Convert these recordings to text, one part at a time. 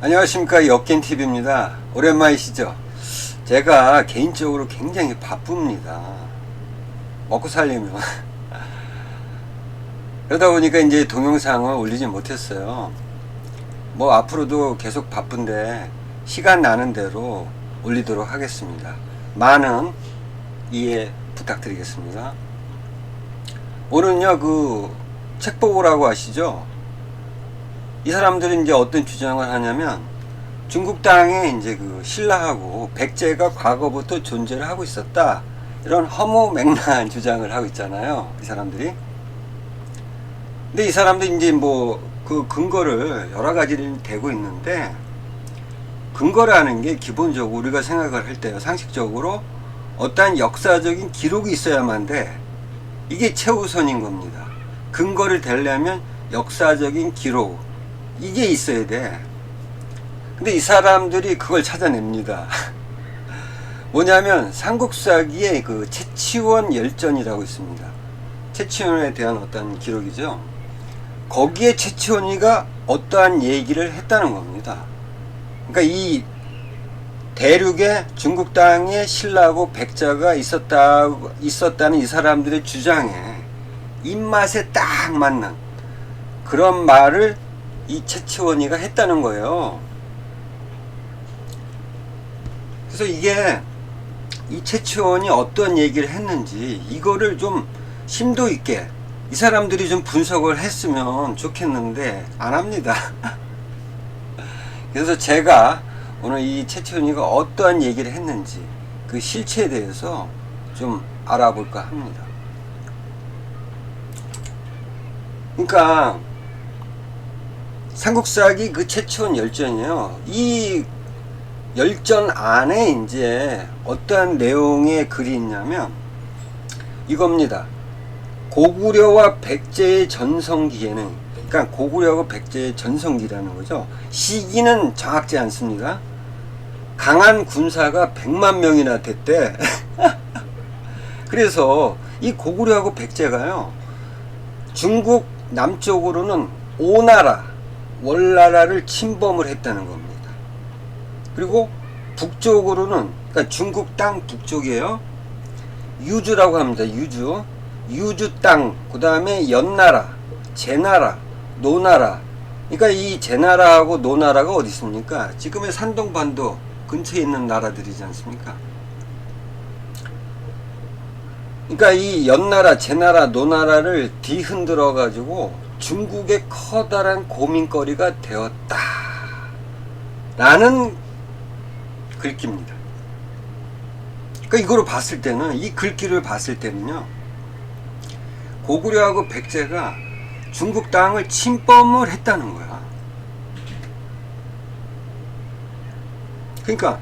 안녕하십니까, 역겐TV입니다. 오랜만이시죠? 제가 개인적으로 굉장히 바쁩니다. 먹고 살려면. 그러다 보니까 이제 동영상을 올리지 못했어요. 뭐 앞으로도 계속 바쁜데 시간 나는 대로 올리도록 하겠습니다. 많은 이해 부탁드리겠습니다. 오늘은요, 책 보고라고 아시죠? 이 사람들은 이제 어떤 주장을 하냐면, 중국 땅에 이제 신라하고 백제가 과거부터 존재를 하고 있었다, 이런 허무맹랑한 주장을 하고 있잖아요, 이 사람들이. 근데 이 사람들이 이제 근거를 여러 가지를 대고 있는데, 근거라는 게 기본적으로 우리가 생각을 할 때요, 상식적으로 어떠한 역사적인 기록이 있어야만 돼. 이게 최우선인 겁니다. 근거를 대려면 역사적인 기록, 이게 있어야 돼. 근데 이 사람들이 그걸 찾아냅니다. 뭐냐면 삼국사기에 채치원 열전이라고 있습니다. 채치원에 대한 어떤 기록이죠. 거기에 채치원이가 어떠한 얘기를 했다는 겁니다. 그러니까 이 대륙에 중국 땅에 신라하고 백제가 있었다는 이 사람들의 주장에 입맛에 딱 맞는 그런 말을 이 채치원이가 했다는 거예요. 그래서 이 채치원이 어떤 얘기를 했는지 이거를 좀 심도 있게 이 사람들이 좀 분석을 했으면 좋겠는데 안 합니다. 그래서 제가 오늘 이 채치원이가 어떠한 얘기를 했는지 그 실체에 대해서 좀 알아볼까 합니다. 그러니까 삼국사기 채치원 열전이에요. 이 열전 안에 이제 어떠한 내용의 글이 있냐면 이겁니다. 고구려와 백제의 전성기에는, 그러니까 고구려와 백제의 전성기라는 거죠. 시기는 정확지 않습니다. 강한 군사가 100만 명이나 됐대. 그래서 이 고구려하고 백제가요, 중국 남쪽으로는 오나라, 월나라를 침범을 했다는 겁니다. 그리고 북쪽으로는, 그러니까 중국 땅 북쪽이에요, 유주라고 합니다. 유주 땅, 그 다음에 연나라, 제나라, 노나라. 그러니까 이 제나라하고 노나라가 어디 있습니까? 지금의 산동반도 근처에 있는 나라들이지 않습니까? 그러니까 이 연나라, 제나라, 노나라를 뒤흔들어 가지고 중국의 커다란 고민거리가 되었다 라는 글귀입니다. 그러니까 이거를 봤을 때는, 이 글귀를 봤을 때는요, 고구려하고 백제가 중국 땅을 침범을 했다는 거야. 그러니까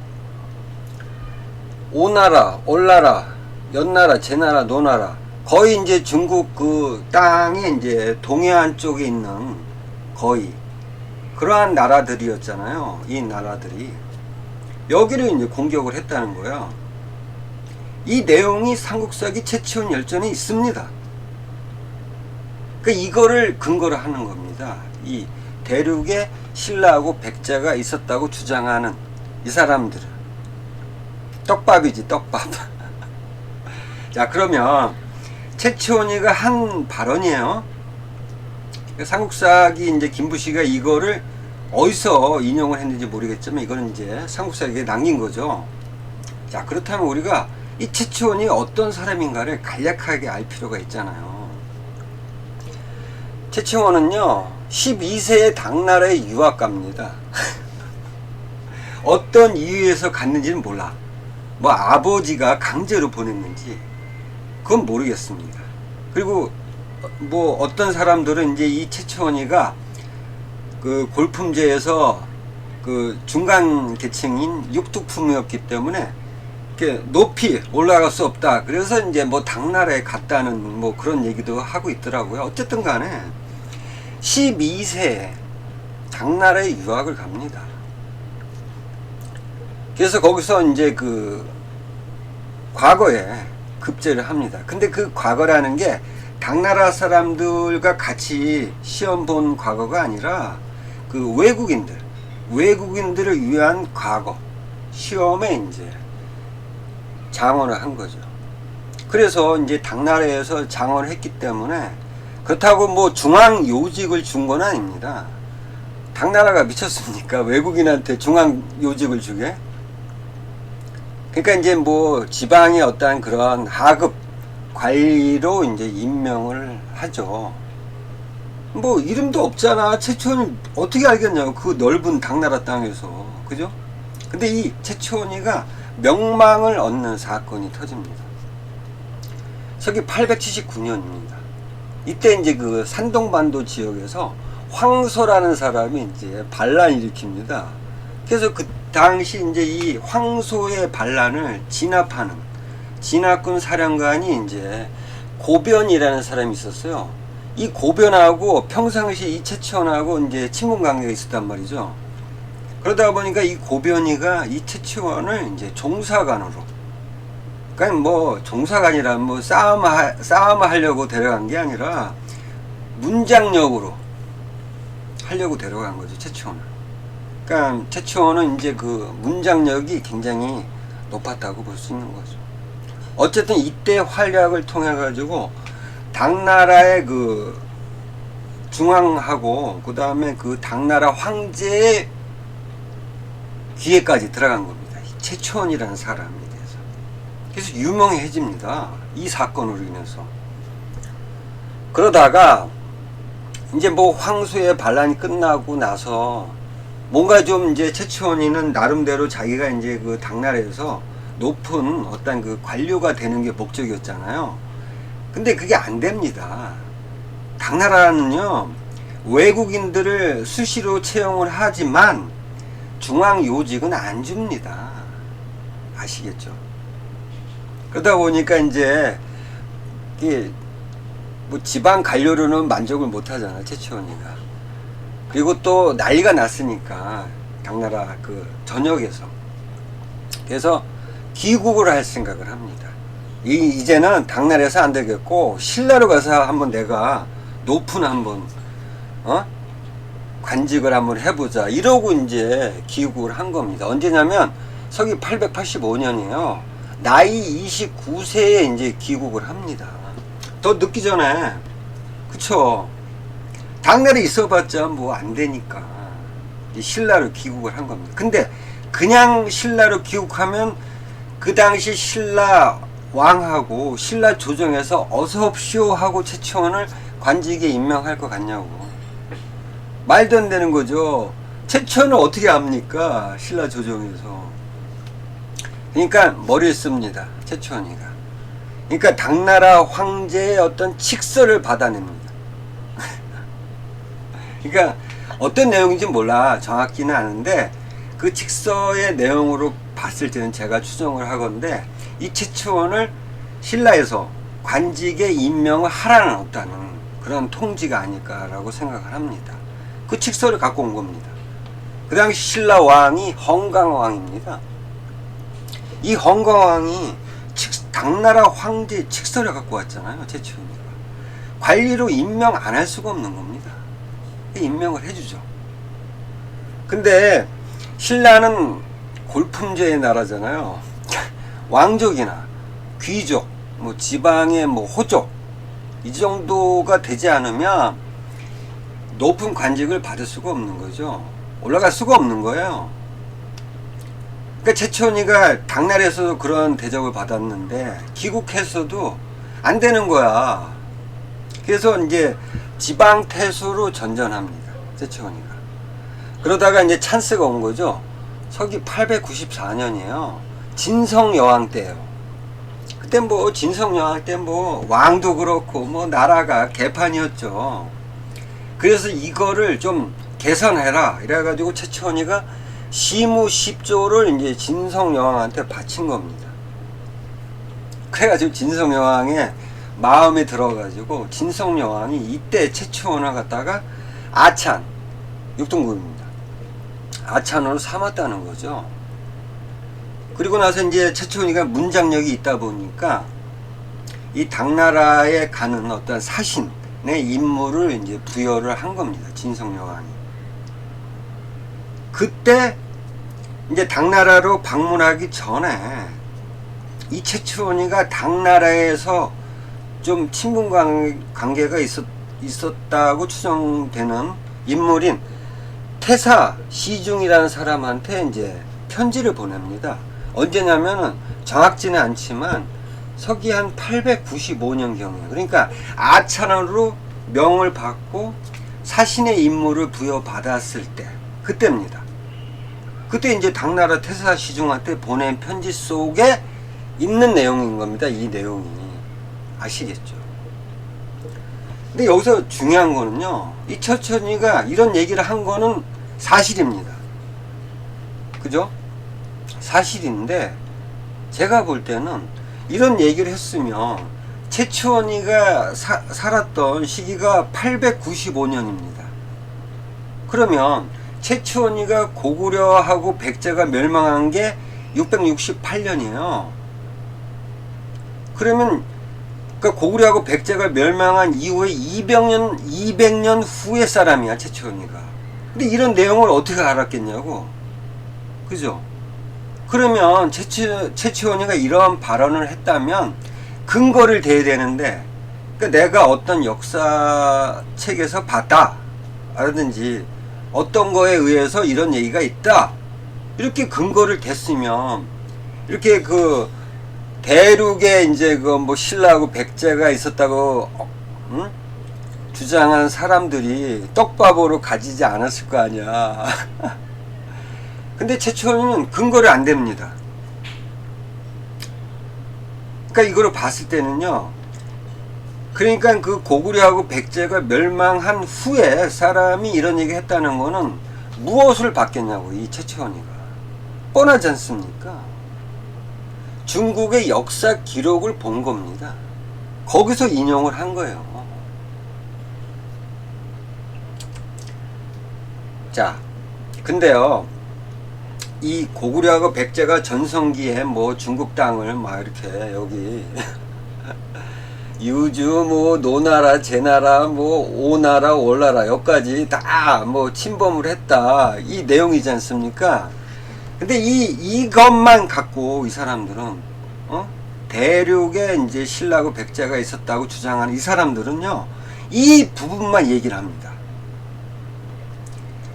오나라, 올나라, 연나라, 제나라, 노나라, 거의 이제 중국 땅에 이제 동해안 쪽에 있는 거의 그러한 나라들이었잖아요. 이 나라들이 여기를 이제 공격을 했다는 거예요. 이 내용이 삼국사기 채치원 열전에 있습니다. 그러니까 이거를 근거로 하는 겁니다. 이 대륙에 신라하고 백제가 있었다고 주장하는 이 사람들은 떡밥이지, 떡밥. 자, 그러면 채치원이가 한 발언이에요. 삼국사기 이제 김부시가 이거를 어디서 인용을 했는지 모르겠지만 이거는 이제 삼국사기에 남긴 거죠. 자, 그렇다면 우리가 이 채치원이 어떤 사람인가를 간략하게 알 필요가 있잖아요. 채치원은요, 12세의 당나라의 유학가입니다. 어떤 이유에서 갔는지는 몰라. 뭐 아버지가 강제로 보냈는지 그건 모르겠습니다. 그리고 뭐 어떤 사람들은 이제 이 채치원이가 골품제에서 중간 계층인 육두품이었기 때문에 이렇게 높이 올라갈 수 없다, 그래서 이제 뭐 당나라에 갔다는 뭐 그런 얘기도 하고 있더라고요. 어쨌든 간에 12세에 당나라에 유학을 갑니다. 그래서 거기서 이제 과거에 급제를 합니다. 근데 그 과거라는 게 당나라 사람들과 같이 시험 본 과거가 아니라 외국인들, 외국인들을 위한 과거 시험에 이제 장원을 한 거죠. 그래서 이제 당나라에서 장원을 했기 때문에, 그렇다고 뭐 중앙 요직을 준 건 아닙니다. 당나라가 미쳤습니까? 외국인한테 중앙 요직을 주게? 그러니까 이제 뭐 지방의 어떠한 그런 하급 관리로 이제 임명을 하죠. 뭐 이름도 없잖아. 최초원이 어떻게 알겠냐고, 그 넓은 당나라 땅에서. 그죠? 근데 이 최초원이가 명망을 얻는 사건이 터집니다. 서기 879년입니다. 이때 이제 그 산동반도 지역에서 황소라는 사람이 이제 반란 일으킵니다. 그래서 그 당시 이제 이 황소의 반란을 진압하는 진압군 사령관이 이제 고변이라는 사람이 있었어요. 이 고변하고 평상시 이 최치원하고 이제 친분 관계가 있었단 말이죠. 그러다 보니까 이 고변이가 이 최치원을 이제 종사관으로, 그러니까 뭐 종사관이란 뭐 싸움하려고 데려간 게 아니라 문장력으로 하려고 데려간 거죠, 최치원을. 그러니까 최치원은 이제 그 문장력이 굉장히 높았다고 볼 수 있는 거죠. 어쨌든 이때 활약을 통해 가지고 당나라의 그 중앙하고 그 다음에 그 당나라 황제의 귀에까지 들어간 겁니다. 최초원이라는 사람에 대해서. 그래서 유명해집니다. 이 사건으로 인해서. 그러다가 이제 뭐 황소의 반란이 끝나고 나서 뭔가 좀 이제 최초원이는 나름대로 자기가 이제 그 당나라에서 높은 어떤 그 관료가 되는 게 목적이었잖아요. 근데 그게 안 됩니다. 당나라는요, 외국인들을 수시로 채용을 하지만 중앙 요직은 안 줍니다. 아시겠죠? 그러다 보니까 이제 이게 뭐 지방 관료로는 만족을 못 하잖아, 최치원이가. 그리고 또 난리가 났으니까 당나라 그 전역에서. 그래서 귀국을 할 생각을 합니다. 이제는 당나라에서 안 되겠고 신라로 가서 한번 내가 높은 한번 관직을 한번 해보자, 이러고 이제 귀국을 한 겁니다. 언제냐면 서기 885년이에요. 나이 29세에 이제 귀국을 합니다. 더 늦기 전에. 그쵸? 당나라에 있어봤자 뭐 안 되니까 이제 신라로 귀국을 한 겁니다. 근데 그냥 신라로 귀국하면 그 당시 신라 왕하고 신라 조정에서 어서옵쇼 하고 최치원을 관직에 임명할 것 같냐고. 말도 안 되는 거죠. 최치원을 어떻게 압니까, 신라 조정에서. 그러니까 머리를 씁니다, 최치원이가. 그러니까 당나라 황제의 어떤 칙서를 받아냅니다. 그러니까 어떤 내용인지 몰라, 정확히는 아는데 그 칙서의 내용으로 봤을 때는 제가 추정을 하건데 이 최치원을 신라에서 관직에 임명을 하라는 어떤 그런 통지가 아닐까라고 생각을 합니다. 그 칙서를 갖고 온 겁니다. 그 당시 신라 왕이 헝강왕입니다. 이 헝강왕이 당나라 황제 칙서를 갖고 왔잖아요, 최치원이가. 관리로 임명 안 할 수가 없는 겁니다. 임명을 해주죠. 근데 신라는 골품제의 나라잖아요. 왕족이나 귀족, 뭐 지방의 뭐 호족, 이 정도가 되지 않으면 높은 관직을 받을 수가 없는 거죠. 올라갈 수가 없는 거예요. 그러니까 최치원이가 당나라에서도 그런 대접을 받았는데 귀국해서도 안 되는 거야. 그래서 이제 지방 태수로 전전합니다, 최치원이가. 그러다가 이제 찬스가 온 거죠. 서기 894년이에요. 진성여왕 때예요. 그때 뭐 진성여왕 때 뭐 왕도 그렇고 뭐 나라가 개판이었죠. 그래서 이거를 좀 개선해라 이래가지고 최치원이가 시무 10조를 이제 진성여왕한테 바친 겁니다. 그래가지고 진성여왕의 마음에 들어가지고 진성여왕이 이때 최치원을 갖다가 아찬, 육동국입니다. 아찬으로 삼았다는 거죠. 그리고 나서 이제 최치원이가 문장력이 있다 보니까 이 당나라에 가는 어떤 사신의 임무를 이제 부여를 한 겁니다, 진성여왕이. 그때 이제 당나라로 방문하기 전에 이 최추원이가 당나라에서 좀 친분 관계가 있었다고 추정되는 인물인 태사 시중이라는 사람한테 이제 편지를 보냅니다. 언제냐면은 정확지는 않지만 서기 한 895년경에, 그러니까 아찬으로 명을 받고 사신의 임무를 부여받았을 때, 그때입니다. 그때 이제 당나라 태사 시중한테 보낸 편지 속에 있는 내용인 겁니다. 이 내용이. 아시겠죠? 근데 여기서 중요한 거는요, 이 최추원이가 이런 얘기를 한 거는 사실입니다. 그죠? 사실인데 제가 볼 때는 이런 얘기를 했으면 최추원이가 살았던 시기가 895년입니다. 그러면 최추원이가 고구려하고 백제가 멸망한 게 668년이에요. 그러면 그러니까 고구려하고 백제가 멸망한 이후에 200년 후의 사람이야, 최추원이가. 근데 이런 내용을 어떻게 알았겠냐고. 그죠? 그러면 최추원이가 이러한 발언을 했다면 근거를 대야 되는데, 그러니까 내가 어떤 역사책에서 봤다 라든지 어떤 거에 의해서 이런 얘기가 있다, 이렇게 근거를 댔으면, 이렇게 그 대륙에 이제 그 뭐 신라하고 백제가 있었다고 주장한 사람들이 떡밥으로 가지지 않았을 거 아니야. 근데 최추원이는 근거를 안 댑니다. 그러니까 이거를 봤을 때는요, 그러니까 그 고구려하고 백제가 멸망한 후에 사람이 이런 얘기 했다는 거는 무엇을 받겠냐고, 이 최추원이가. 뻔하지 않습니까? 중국의 역사 기록을 본 겁니다. 거기서 인용을 한 거예요. 자, 근데요, 이 고구려하고 백제가 전성기에 뭐 중국 땅을 막 이렇게 여기 유주 뭐 노나라 제나라 뭐 오나라 올나라 여기까지 다 뭐 침범을 했다, 이 내용이지 않습니까? 근데 이것만 갖고 이 사람들은 대륙에 이제 신라하고 백제가 있었다고 주장하는 이 사람들은요, 이 부분만 얘기를 합니다.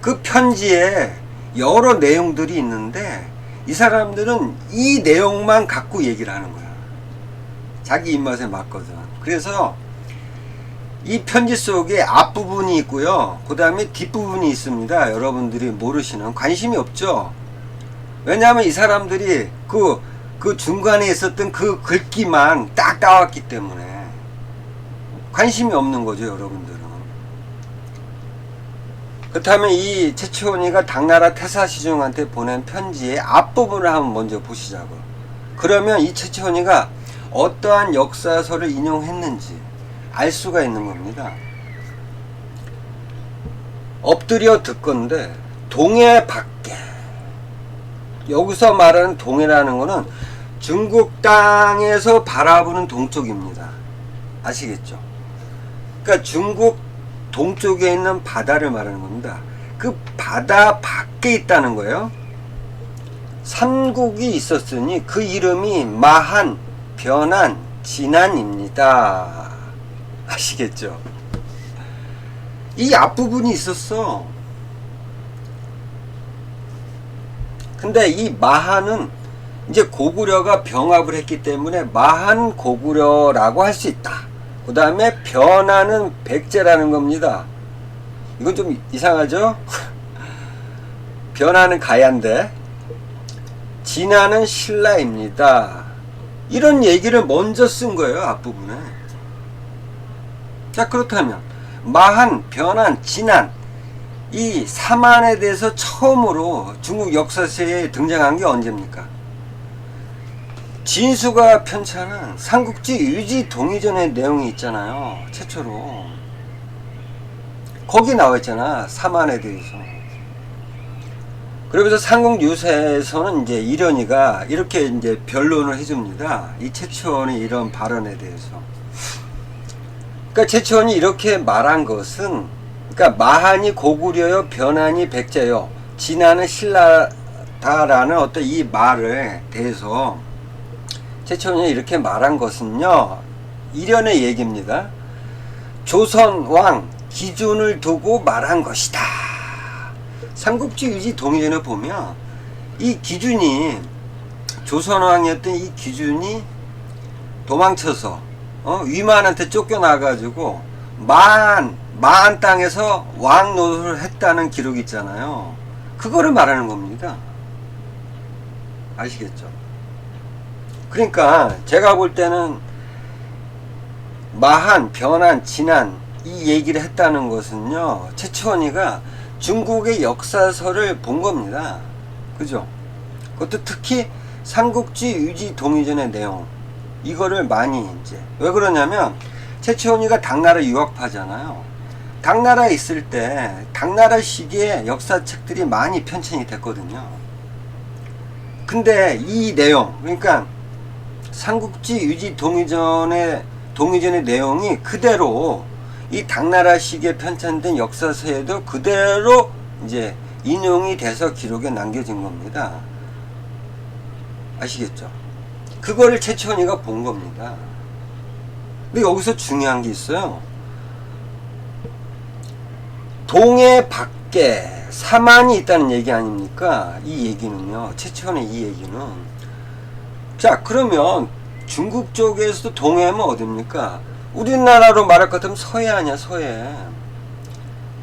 그 편지에 여러 내용들이 있는데 이 사람들은 이 내용만 갖고 얘기를 하는 거야. 자기 입맛에 맞거든. 그래서 이 편지 속에 앞부분이 있고요, 그 다음에 뒷부분이 있습니다. 여러분들이 모르시는, 관심이 없죠. 왜냐하면 이 사람들이 그 중간에 있었던 그 글귀만 딱 따왔기 때문에 관심이 없는 거죠, 여러분들은. 그렇다면 이 최추원이가 당나라 태사시중한테 보낸 편지의 앞부분을 한번 먼저 보시자고. 그러면 이 최추원이가 어떠한 역사서를 인용했는지 알 수가 있는 겁니다. 엎드려 듣건대 동해 밖에, 여기서 말하는 동해라는 거는 중국 땅에서 바라보는 동쪽입니다. 아시겠죠? 그러니까 중국 동쪽에 있는 바다를 말하는 겁니다. 그 바다 밖에 있다는 거예요. 삼국이 있었으니 그 이름이 마한, 변한, 진안입니다. 아시겠죠? 이 앞부분이 있었어. 근데 이 마한은 이제 고구려가 병합을 했기 때문에 마한 고구려라고 할 수 있다. 그 다음에 변하는 백제라는 겁니다. 이건 좀 이상하죠? 변하는 가야인데 진하는 신라입니다. 이런 얘기를 먼저 쓴 거예요, 앞부분에. 자, 그렇다면 마한, 변한, 진한, 이 사만에 대해서 처음으로 중국 역사서에 등장한 게 언제입니까? 진수가 편찬한 삼국지 유지 동의전의 내용이 있잖아요. 최초로 거기 나와 있잖아, 사만에 대해서. 그러면서 삼국유세에서는 이제 이련이가 이렇게 이제 변론을 해줍니다. 이 최추원의 이런 발언에 대해서. 그러니까 최추원이 이렇게 말한 것은, 그러니까 마한이 고구려요, 변한이 백제요, 진화는 신라다라는 어떤 이 말에 대해서 최초원이 이렇게 말한 것은요, 이련의 얘기입니다. 조선 왕 기준을 두고 말한 것이다. 삼국지 유지 동의전에 보면 이 기준이, 조선 왕이었던 이 기준이 도망쳐서 위만한테 쫓겨나가지고 만 땅에서 왕 노릇을 했다는 기록이 있잖아요. 그거를 말하는 겁니다. 아시겠죠? 그러니까 제가 볼 때는 마한, 변한, 진한 이 얘기를 했다는 것은요, 최초원이가 중국의 역사서를 본 겁니다. 그죠? 그것도 특히 삼국지 유지 동의전의 내용, 이거를 많이 이제, 왜 그러냐면 최초원이가 당나라 유학파잖아요. 당나라에 있을 때 당나라 시기의 역사책들이 많이 편찬이 됐거든요. 근데 이 내용, 그러니까 삼국지 유지 동의전의 내용이 그대로 이 당나라 시기에 편찬된 역사서에도 그대로 이제 인용이 돼서 기록에 남겨진 겁니다. 아시겠죠? 그거를 최초원이가 본 겁니다. 근데 여기서 중요한 게 있어요. 동해 밖에 사만이 있다는 얘기 아닙니까? 이 얘기는요, 최초원의 이 얘기는, 자, 그러면 중국 쪽에서도 동해면 어딥니까? 우리나라로 말할 것 같으면 서해 아니야, 서해.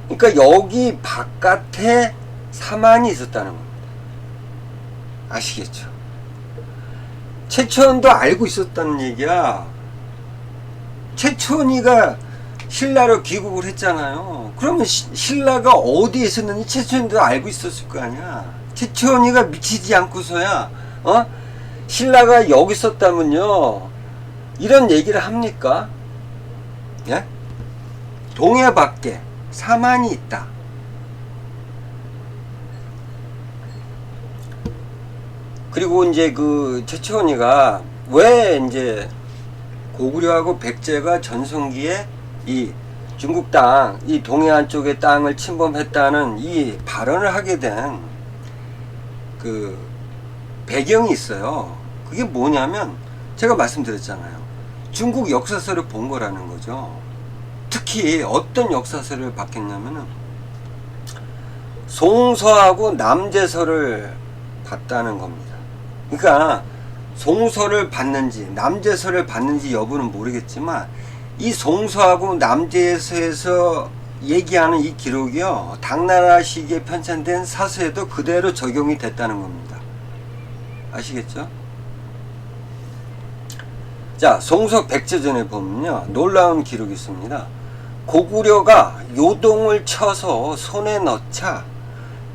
그러니까 여기 바깥에 사만이 있었다는 겁니다. 아시겠죠? 최초원도 알고 있었다는 얘기야. 최초원이가 신라로 귀국을 했잖아요. 그러면 신라가 어디에 있었는지 최초원도 알고 있었을 거 아니야. 최초원이가 미치지 않고서야 신라가 여기 있었다면요, 이런 얘기를 합니까? 예? 동해 밖에 사만이 있다. 그리고 이제 그 최초원이가 왜 이제 고구려하고 백제가 전성기에 이 중국 땅, 이 동해안 쪽의 땅을 침범했다는 이 발언을 하게 된 그 배경이 있어요. 그게 뭐냐면 제가 말씀드렸잖아요. 중국 역사서를 본 거라는 거죠. 특히 어떤 역사서를 봤겠냐면은 송서하고 남제서를 봤다는 겁니다. 그러니까 송서를 봤는지 남제서를 봤는지 여부는 모르겠지만 이 송서하고 남제서에서 얘기하는 이 기록이요, 당나라 시기에 편찬된 사서에도 그대로 적용이 됐다는 겁니다. 아시겠죠? 자, 송서 백제전에 보면요, 놀라운 기록이 있습니다. 고구려가 요동을 쳐서 손에 넣자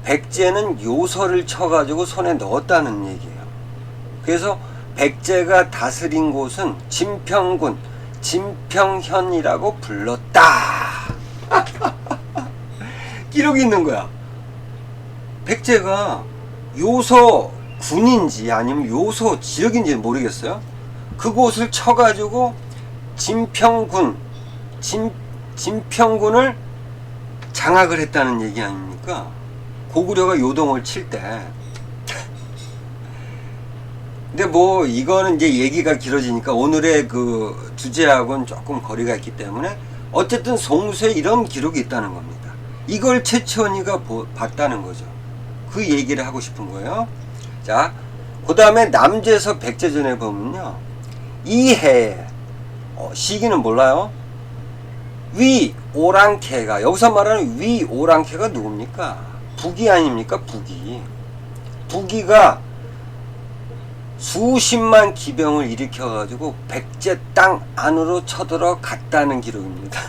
백제는 요서를 쳐가지고 손에 넣었다는 얘기예요. 그래서 백제가 다스린 곳은 진평군, 진평현이라고 불렀다. 기록이 있는 거야. 백제가 요서 군인지 아니면 요소 지역인지 모르겠어요. 그곳을 쳐가지고 진평군을 장악을 했다는 얘기 아닙니까? 고구려가 요동을 칠 때. 근데 뭐 이거는 이제 얘기가 길어지니까 오늘의 그 주제하고는 조금 거리가 있기 때문에 어쨌든 송수에 이런 기록이 있다는 겁니다. 이걸 최초원이가 봤다는 거죠. 그 얘기를 하고 싶은 거예요. 자, 그 다음에 남제서 백제전에 보면요, 이 해에 시기는 몰라요. 위 오랑캐가, 여기서 말하는 위 오랑캐가 누굽니까? 북이 아닙니까? 북이가 수십만 기병을 일으켜 가지고 백제 땅 안으로 쳐들어 갔다는 기록입니다.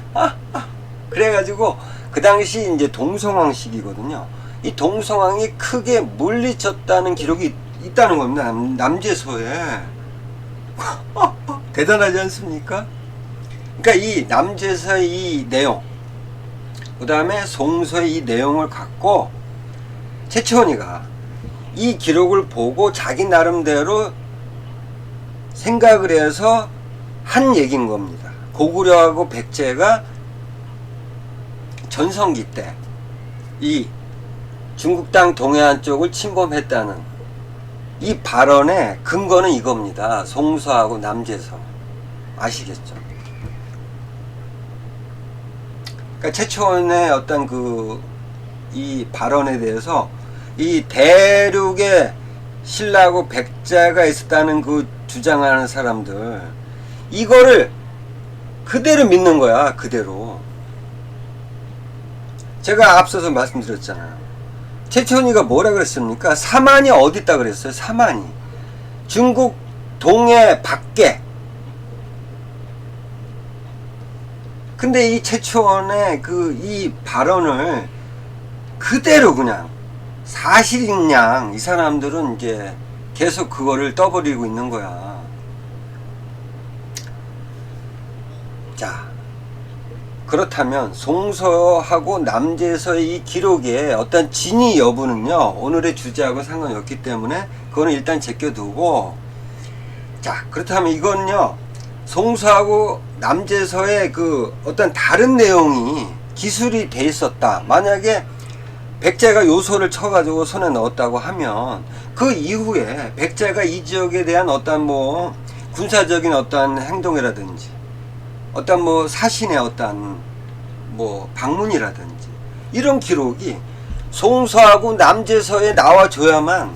그래 가지고 그 당시 이제 동성왕 시기거든요. 이 동성왕이 크게 물리쳤다는 기록이 있다는 겁니다. 남제서에. 대단하지 않습니까? 그러니까 이 남제서의 이 내용, 그 다음에 송서의 이 내용을 갖고 최초원이가 이 기록을 보고 자기 나름대로 생각을 해서 한 얘기인 겁니다. 고구려하고 백제가 전성기 때 이 중국 땅 동해안 쪽을 침범했다는 이 발언의 근거는 이겁니다. 송서하고 남재서. 아시겠죠? 그러니까 최초원의 어떤 이 발언에 대해서 이 대륙에 신라하고 백제가 있었다는 주장하는 사람들, 이거를 그대로 믿는 거야. 그대로. 제가 앞서서 말씀드렸잖아요. 최초원이가 뭐라 그랬습니까? 사만이 어디 있다 그랬어요? 사만이 중국 동해 밖에. 근데 이 최초원의 이 발언을 그대로 그냥 사실인 양 이 사람들은 이제 계속 그거를 떠버리고 있는 거야. 자, 그렇다면 송서하고 남재서의 이 기록의 어떤 진위 여부는요, 오늘의 주제하고 상관이 없기 때문에 그거는 일단 제껴두고, 자, 그렇다면 이건요, 송서하고 남재서의 어떤 다른 내용이 기술이 돼 있었다. 만약에 백제가 요소를 쳐가지고 손에 넣었다고 하면 그 이후에 백제가 이 지역에 대한 어떤 군사적인 어떤 행동이라든지 어떤 사신의 어떤 방문이라든지 이런 기록이 송서하고 남재서에 나와줘야만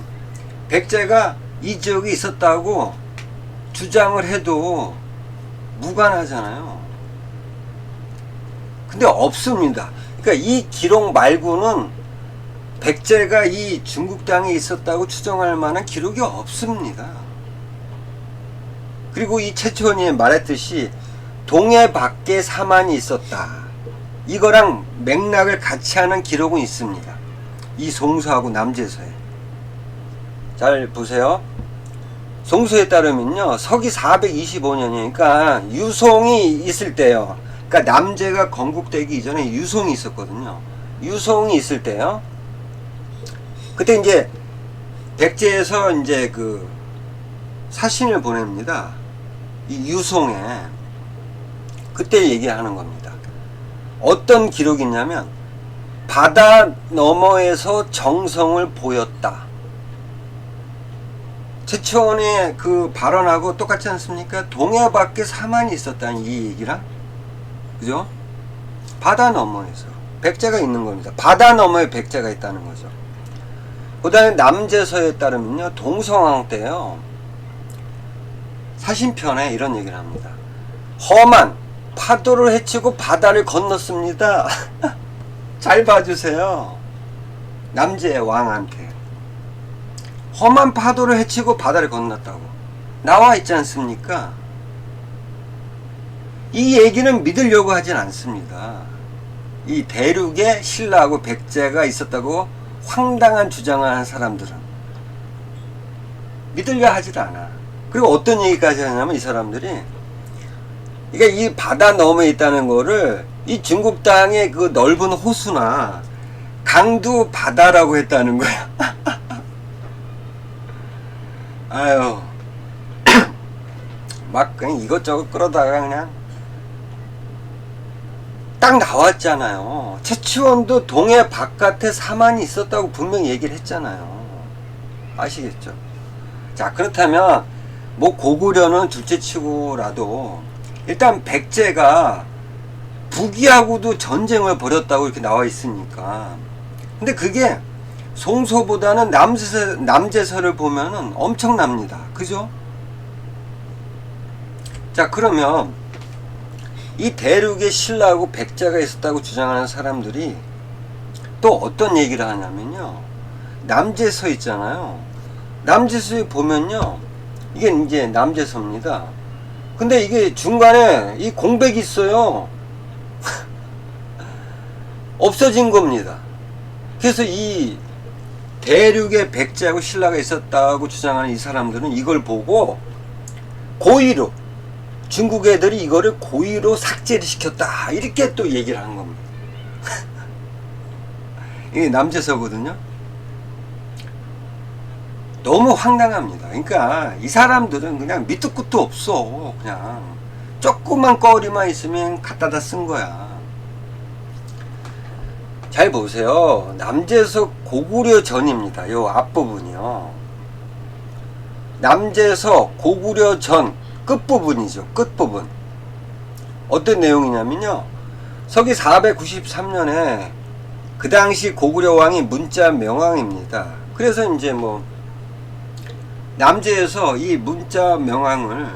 백제가 이 지역에 있었다고 주장을 해도 무관하잖아요. 근데 없습니다. 그러니까 이 기록 말고는 백제가 이 중국 땅에 있었다고 추정할 만한 기록이 없습니다. 그리고 이 최초원이 말했듯이 동해 밖에 사만이 있었다. 이거랑 맥락을 같이 하는 기록은 있습니다. 이 송서하고 남재서에. 잘 보세요. 송서에 따르면요, 서기 425년이니까 유송이 있을 때요. 그러니까 남재가 건국되기 이전에 유송이 있었거든요. 유송이 있을 때요. 그때 이제 백제에서 이제 사신을 보냅니다. 이 유송에. 그때 얘기하는 겁니다. 어떤 기록이 있냐면 바다 너머에서 정성을 보였다. 최초원의 발언하고 똑같지 않습니까? 동해 밖에 사만이 있었다는 이 얘기랑, 그죠? 바다 너머에서 백제가 있는 겁니다. 바다 너머에 백제가 있다는 거죠. 그 다음에 남재서에 따르면요, 동성왕 때요, 사신편에 이런 얘기를 합니다. 험한 파도를 헤치고 바다를 건넜습니다. 잘 봐주세요. 남재 왕한테 험한 파도를 헤치고 바다를 건넜다고 나와 있지 않습니까? 이 얘기는 믿으려고 하진 않습니다. 이 대륙에 신라하고 백제가 있었다고 황당한 주장을 하는 사람들은 믿으려 하지도 않아. 그리고 어떤 얘기까지 하냐면 이 사람들이, 그러니까 이 바다 너머에 있다는 거를 이 중국 땅의 넓은 호수나 강도 바다라고 했다는 거야. 아유, 막 그냥 이것저것 끌어다가 그냥 딱 나왔잖아요. 최치원도 동해 바깥에 사만이 있었다고 분명히 얘기를 했잖아요. 아시겠죠? 자, 그렇다면 고구려는 둘째치고라도 일단 백제가 북이하고도 전쟁을 벌였다고 이렇게 나와 있으니까. 근데 그게 송서보다는 남재서를 보면은 엄청납니다. 그죠? 자, 그러면 이 대륙에 신라하고 백제가 있었다고 주장하는 사람들이 또 어떤 얘기를 하냐면요, 남재서 있잖아요. 남재서에 보면요, 이게 이제 남재서입니다. 근데 이게 중간에 이 공백이 있어요. 없어진 겁니다. 그래서 이 대륙에 백제하고 신라가 있었다고 주장하는 이 사람들은 이걸 보고 고의로, 중국 애들이 이거를 고의로 삭제를 시켰다, 이렇게 또 얘기를 한 겁니다. 이게 남재서거든요. 너무 황당합니다. 그러니까 이 사람들은 그냥 밑도 끝도 없어. 그냥 조그만 거리만 있으면 갖다다 쓴 거야. 잘 보세요. 남재석 고구려 전입니다. 요 앞부분이요. 남재석 고구려 전 끝부분이죠. 끝부분. 어떤 내용이냐면요. 서기 493년에 그 당시 고구려 왕이 문자 명왕입니다. 그래서 이제 뭐 남재에서 이 문자 명왕을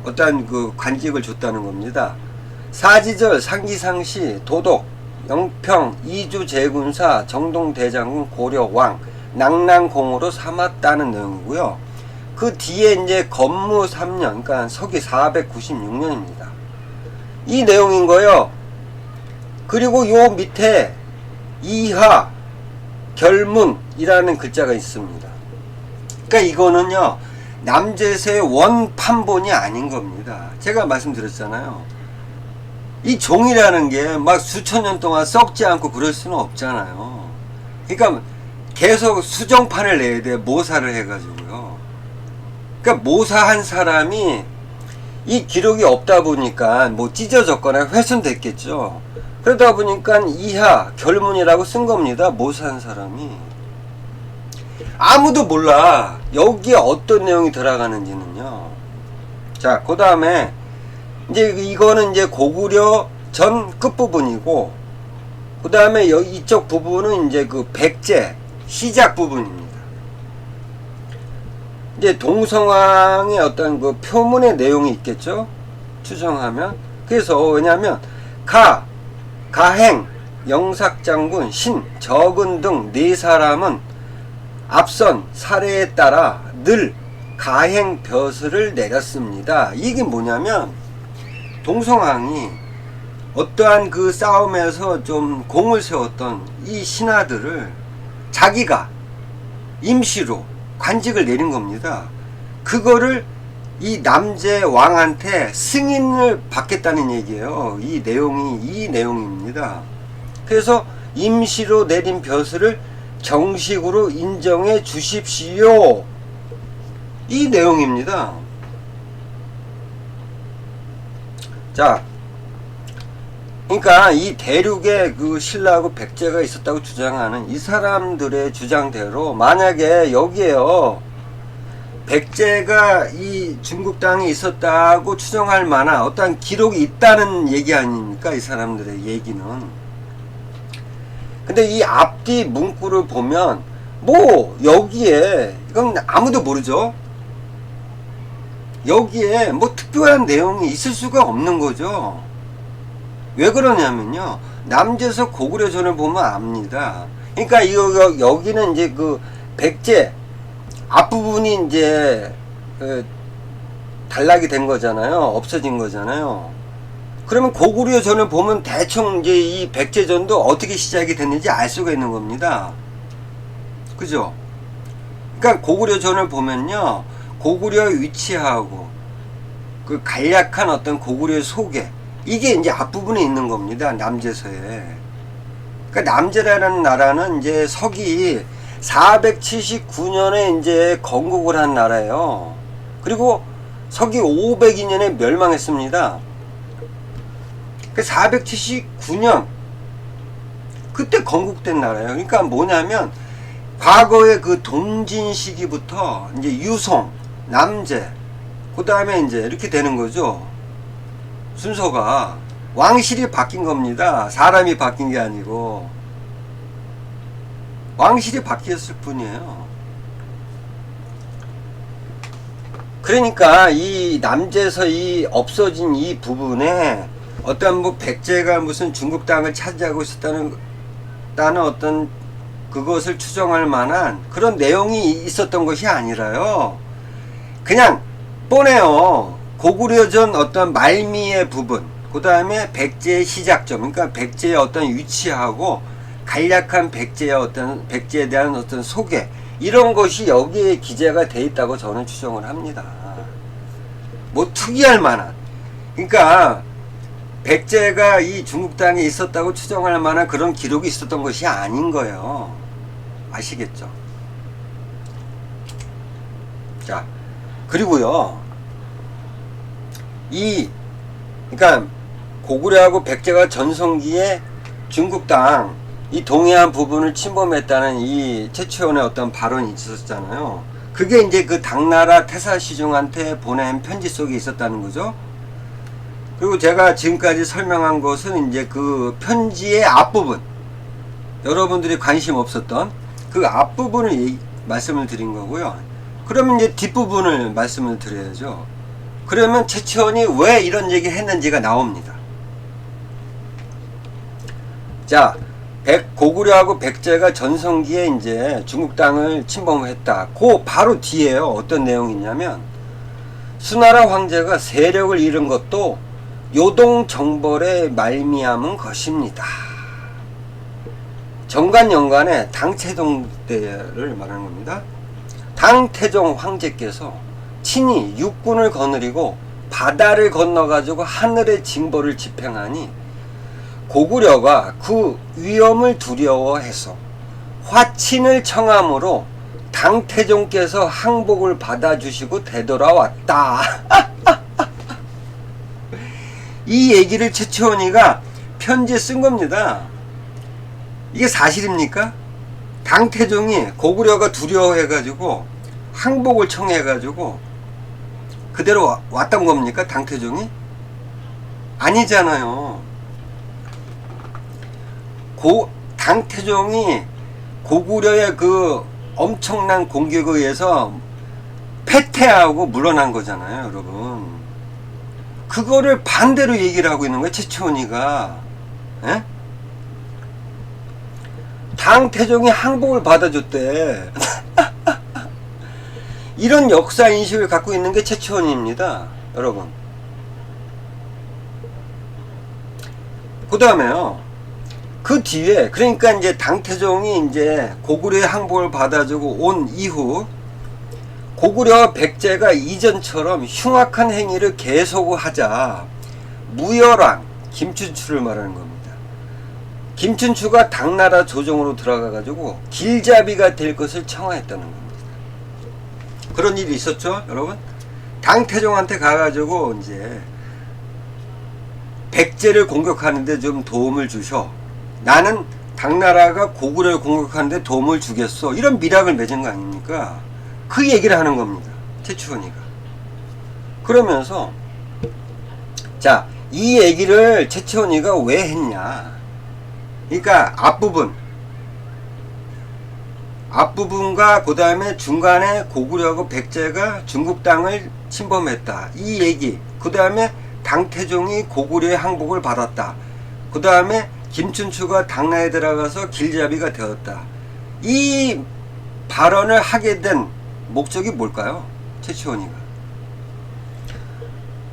어떠한 그 관직을 줬다는 겁니다. 사지절 상기상시 도독 영평 이주 제군사 정동대장군 고려왕 낙랑공으로 삼았다는 내용이고요. 그 뒤에 이제 건무 3년, 그러니까 서기 496년입니다. 이 내용인 거요. 그리고 요 밑에 이하 결문이라는 글자가 있습니다. 그러니까 이거는요, 남재서의 원판본이 아닌 겁니다. 제가 말씀드렸잖아요. 이 종이라는 게 막 수천 년 동안 썩지 않고 그럴 수는 없잖아요. 그러니까 계속 수정판을 내야 돼. 모사를 해가지고요. 그러니까 모사한 사람이 이 기록이 없다 보니까 뭐 찢어졌거나 훼손됐겠죠. 그러다 보니까 이하 결문이라고 쓴 겁니다. 모사한 사람이. 아무도 몰라. 여기에 어떤 내용이 들어가는지는요. 자, 그 다음에 이제 이거는 이제 고구려 전 끝부분이고, 그 다음에 이쪽 부분은 이제 그 백제 시작 부분입니다. 이제 동성왕의 어떤 그 표문의 내용이 있겠죠. 추정하면. 그래서 왜냐하면 가행, 영삭장군, 신, 적은 등 네 사람은 앞선 사례에 따라 늘 가행 벼슬을 내렸습니다. 이게 뭐냐면 동성왕이 어떠한 그 싸움에서 좀 공을 세웠던 이 신하들을 자기가 임시로 관직을 내린 겁니다. 그거를 이 남재 왕한테 승인을 받겠다는 얘기예요. 이 내용입니다. 그래서 임시로 내린 벼슬을 정식으로 인정해 주십시오. 이 내용입니다. 자, 그러니까 이 대륙에 그 신라하고 백제가 있었다고 주장하는 이 사람들의 주장대로 만약에 여기에요, 백제가 이 중국 땅에 있었다고 추정할 만한 어떠한 기록이 있다는 얘기 아닙니까? 이 사람들의 얘기는. 근데 이 앞뒤 문구를 보면 뭐 여기에 이건 아무도 모르죠. 여기에 뭐 특별한 내용이 있을 수가 없는 거죠. 왜 그러냐면요, 남재석 고구려전을 보면 압니다. 그러니까 여기는 이제 그 백제 앞부분이 이제 단락이 된 거잖아요. 없어진 거잖아요. 그러면 고구려전을 보면 대충 이제 이 백제전도 어떻게 시작이 됐는지 알 수가 있는 겁니다. 그죠? 그러니까 고구려전을 보면요, 고구려 위치하고 그 간략한 어떤 고구려의 소개, 이게 이제 앞부분에 있는 겁니다. 남재서에. 그러니까 남재라는 나라는 이제 서기 479년에 이제 건국을 한 나라예요. 그리고 서기 502년에 멸망했습니다. 그 479년 그때 건국된 나라예요. 그러니까 뭐냐면 과거의 그 동진 시기부터 이제 유송, 남재, 그 다음에 이제 이렇게 되는 거죠. 순서가 왕실이 바뀐 겁니다. 사람이 바뀐 게 아니고 왕실이 바뀌었을 뿐이에요. 그러니까 이 남재서 이 없어진 이 부분에 어떤 뭐 백제가 무슨 중국 땅을 차지하고 있었다는 어떤 그것을 추정할 만한 그런 내용이 있었던 것이 아니라요, 그냥 뻔해요. 고구려전 어떤 말미의 부분, 그 다음에 백제의 시작점, 그러니까 백제의 어떤 위치하고 간략한 백제에 대한 어떤 소개, 이런 것이 여기에 기재가 돼 있다고 저는 추정을 합니다. 뭐 특이할 만한, 그러니까 백제가 이 중국 땅에 있었다고 추정할 만한 그런 기록이 있었던 것이 아닌 거예요. 아시겠죠? 자, 그리고요, 그러니까 고구려하고 백제가 전성기에 중국 땅 이 동해안 부분을 침범했다는 이 최치원의 어떤 발언이 있었잖아요. 그게 이제 그 당나라 태사시중한테 보낸 편지 속에 있었다는 거죠. 그리고 제가 지금까지 설명한 것은 이제 그 편지의 앞부분, 여러분들이 관심 없었던 그 앞부분을 말씀을 드린 거고요. 그러면 이제 뒷부분을 말씀을 드려야죠. 그러면 최치원이 왜 이런 얘기 했는지가 나옵니다. 자, 고구려하고 백제가 전성기에 이제 중국 땅을 침범했다. 그 바로 뒤에요. 어떤 내용이 있냐면, 수나라 황제가 세력을 잃은 것도 요동정벌의 말미암은 것입니다. 정간연간에 당태종 때를 말하는 겁니다. 당태종 황제께서 친히 육군을 거느리고 바다를 건너가지고 하늘의 징벌을 집행하니 고구려가 그 위험을 두려워해서 화친을 청함으로 당태종께서 항복을 받아주시고 되돌아왔다. 이 얘기를 최치원이가 편지에 쓴 겁니다. 이게 사실입니까? 당태종이 고구려가 두려워해가지고 항복을 청해가지고 그대로 왔던 겁니까? 당태종이? 아니잖아요. 당태종이 고구려의 그 엄청난 공격에 의해서 패퇴하고 물러난 거잖아요, 여러분. 그거를 반대로 얘기를 하고 있는 거예요, 최치원이가. 에? 당태종이 항복을 받아줬대. 이런 역사 인식을 갖고 있는 게 최치원입니다, 여러분. 그 다음에요. 그 뒤에, 그러니까 이제 당태종이 이제 고구려의 항복을 받아주고 온 이후 고구려와 백제가 이전처럼 흉악한 행위를 계속하자 무열왕 김춘추를 말하는 겁니다. 김춘추가 당나라 조정으로 들어가가지고 길잡이가 될 것을 청하했다는 겁니다. 그런 일이 있었죠, 여러분? 당태종한테 가가지고 이제 백제를 공격하는데 좀 도움을 주셔. 나는 당나라가 고구려를 공격하는데 도움을 주겠어. 이런 밀약을 맺은 거 아닙니까? 그 얘기를 하는 겁니다, 최치원이가. 그러면서 자, 이 얘기를 최치원이가 왜 했냐. 그러니까 앞부분과 그 다음에 중간에 고구려하고 백제가 중국 땅을 침범했다. 이 얘기. 그 다음에 당태종이 고구려의 항복을 받았다. 그 다음에 김춘추가 당나라에 들어가서 길잡이가 되었다. 이 발언을 하게 된 목적이 뭘까요? 최치원이가.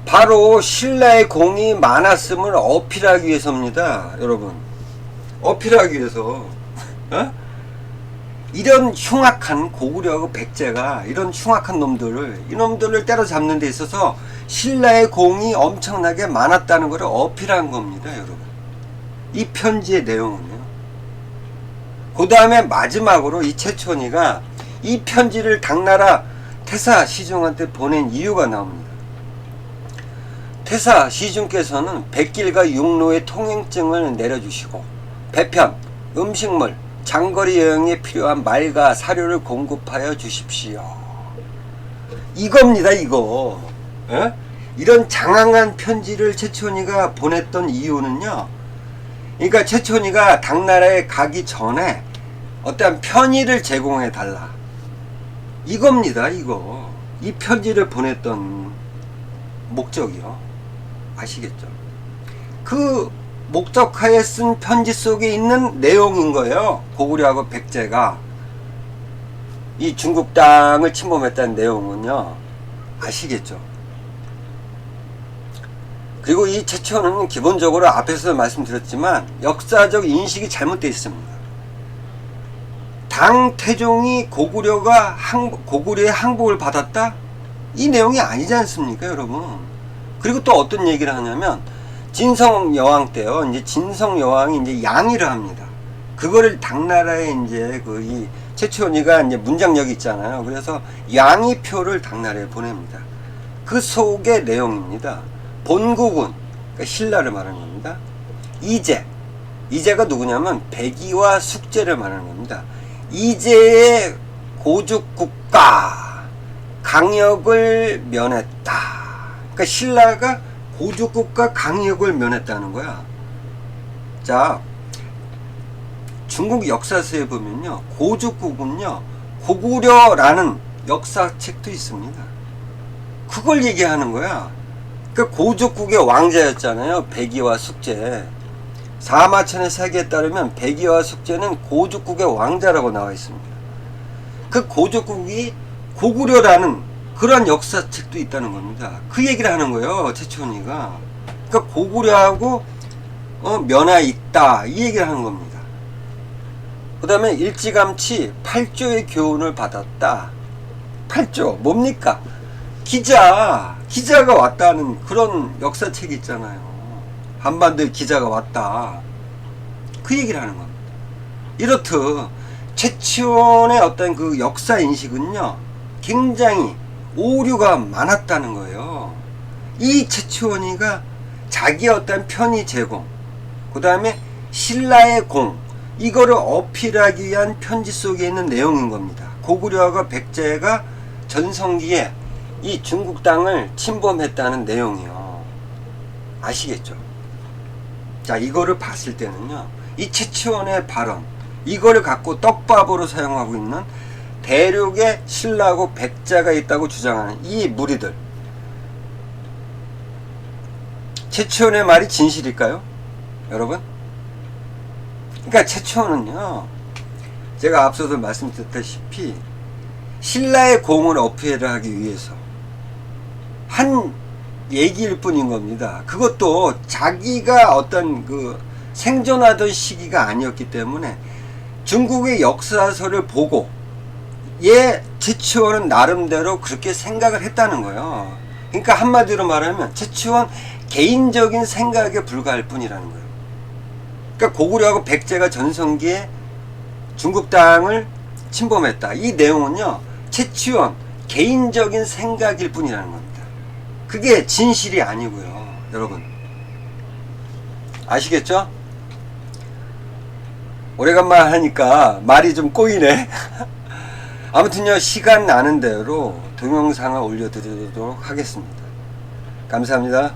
바로 신라의 공이 많았음을 어필하기 위해서입니다, 여러분. 어필하기 위해서. 어? 이런 흉악한 고구려하고 백제가 이런 흉악한 이놈들을 때려잡는 데 있어서 신라의 공이 엄청나게 많았다는 것을 어필한 겁니다, 여러분. 이 편지의 내용은요. 그 다음에 마지막으로 이 최치원이가 이 편지를 당나라 태사시중한테 보낸 이유가 나옵니다. 태사시중께서는 백길과 육로의 통행증을 내려주시고 배편, 음식물, 장거리 여행에 필요한 말과 사료를 공급하여 주십시오. 이겁니다, 이거. 에? 이런 장황한 편지를 최치원이가 보냈던 이유는요. 그러니까 최치원이가 당나라에 가기 전에 어떠한 편의를 제공해 달라. 이겁니다, 이거. 이 편지를 보냈던 목적이요. 아시겠죠? 그 목적하에 쓴 편지 속에 있는 내용인 거예요. 고구려하고 백제가 이 중국 땅을 침범했다는 내용은요. 아시겠죠? 그리고 이 최치원은 기본적으로 앞에서 말씀드렸지만 역사적 인식이 잘못되어 있습니다. 당태종이 고구려의 항복을 받았다? 이 내용이 아니지 않습니까, 여러분? 그리고 또 어떤 얘기를 하냐면 진성여왕 때요. 이제 진성여왕이 이제 양의를 합니다. 그거를 당나라에 이제 이 최치원이가 이제 문장력이 있잖아요. 그래서 양의표를 당나라에 보냅니다. 그 속의 내용입니다. 본국은, 그러니까 신라를 말하는 겁니다. 이제 이제가 누구냐면 백의와 숙제를 말하는 겁니다. 이제의 고죽국가 강역을 면했다. 그러니까 신라가 고죽국가 강역을 면했다는 거야. 자, 중국 역사서에 보면요, 고죽국은요 고구려라는 역사책도 있습니다. 그걸 얘기하는 거야. 그 고죽국의 왕자였잖아요, 백의와 숙제. 사마천의 사기에 따르면 백의와 숙제는 고죽국의 왕자라고 나와 있습니다. 그 고죽국이 고구려라는 그런 역사책도 있다는 겁니다. 그 얘기를 하는 거예요, 최초원이가. 그러니까 고구려하고 면화 있다, 이 얘기를 하는 겁니다. 그 다음에 일찌감치 8조의 교훈을 받았다. 8조 뭡니까? 기자가 왔다는 그런 역사책이 있잖아요. 한반도에 기자가 왔다, 그 얘기를 하는 겁니다. 이렇듯 최치원의 어떤 그 역사 인식은요 굉장히 오류가 많았다는 거예요. 이 최치원이가 자기의 어떤 편의 제공, 그 다음에 신라의 공, 이거를 어필하기 위한 편지 속에 있는 내용인 겁니다. 고구려가 백제가 전성기에 이 중국 땅을 침범했다는 내용이요. 아시겠죠? 자, 이거를 봤을 때는요, 이 최치원의 발언, 이거를 갖고 떡밥으로 사용하고 있는 대륙에 신라하고 백제가 있다고 주장하는 이 무리들, 최치원의 말이 진실일까요, 여러분? 그러니까 최치원은요, 제가 앞서도 말씀드렸다시피 신라의 공을 어필을 하기 위해서 한 얘기일 뿐인 겁니다. 그것도 자기가 어떤 그 생존하던 시기가 아니었기 때문에 중국의 역사서를 보고 최치원은 나름대로 그렇게 생각을 했다는 거예요. 그러니까 한마디로 말하면 최치원 개인적인 생각에 불과할 뿐이라는 거예요. 그러니까 고구려하고 백제가 전성기에 중국 땅을 침범했다, 이 내용은요 최치원 개인적인 생각일 뿐이라는 겁니다. 그게 진실이 아니고요, 여러분. 아시겠죠? 오래간만에 하니까 말이 좀 꼬이네. 아무튼요, 시간 나는 대로 동영상을 올려드리도록 하겠습니다. 감사합니다.